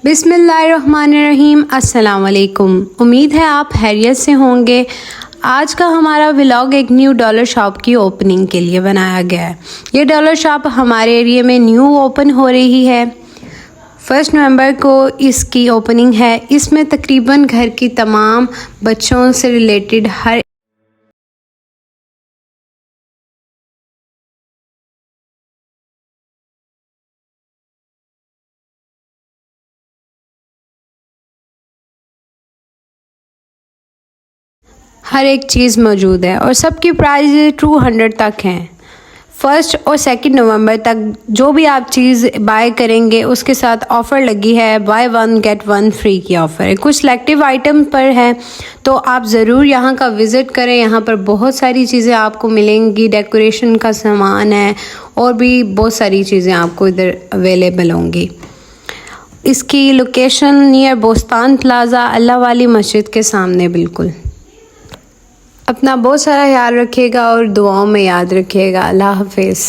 बिस्मिल्लाहिर्रहमानिर्रहीम। अस्सलाम वालेकुम। उम्मीद है आप खैरियत से होंगे। आज का हमारा व्लॉग एक न्यू डॉलर शॉप की ओपनिंग के लिए बनाया गया है। ये डॉलर शॉप हमारे एरिया में न्यू ओपन हो रही है। 1 नवंबर को इसकी ओपनिंग है। इसमें तकरीबन घर की तमाम बच्चों से रिलेटेड हर एक चीज़ मौजूद है और सबकी प्राइस 200 तक हैं। 1 और 2 नवंबर तक जो भी आप चीज़ बाय करेंगे उसके साथ ऑफ़र लगी है। बाय 1 गेट 1 फ्री की ऑफ़र है। कुछ सिलेक्टिव आइटम पर है तो आप ज़रूर यहाँ का विज़िट करें। यहाँ पर बहुत सारी चीज़ें आपको मिलेंगी। डेकोरेशन का सामान है और भी बहुत सारी चीज़ें आपको इधर अवेलेबल होंगी। इसकी लोकेशन नियर बोस्तान प्लाज़ा, अल्लाह वाली मस्जिद के सामने बिल्कुल। अपना बहुत सारा ख्याल रखिएगा और दुआओं में याद रखिएगा। अल्लाह हाफिज़।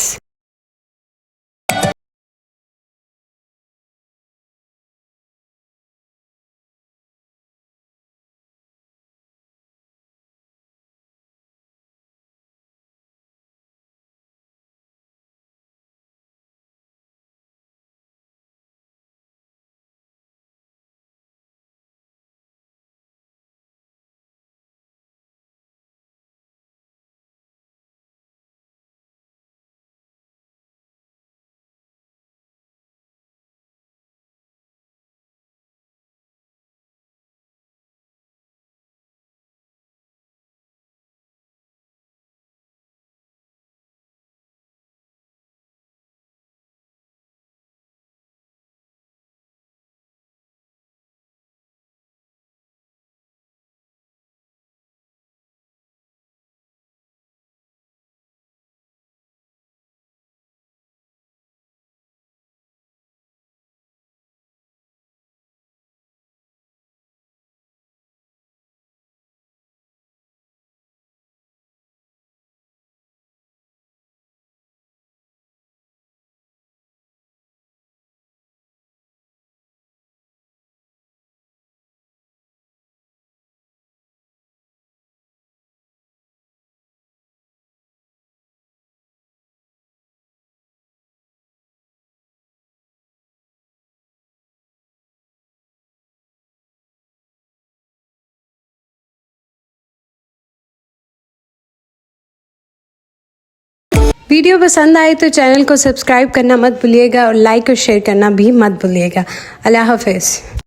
वीडियो पसंद आए तो चैनल को सब्सक्राइब करना मत भूलिएगा और लाइक और शेयर करना भी मत भूलिएगा। अल्लाह हाफिज़।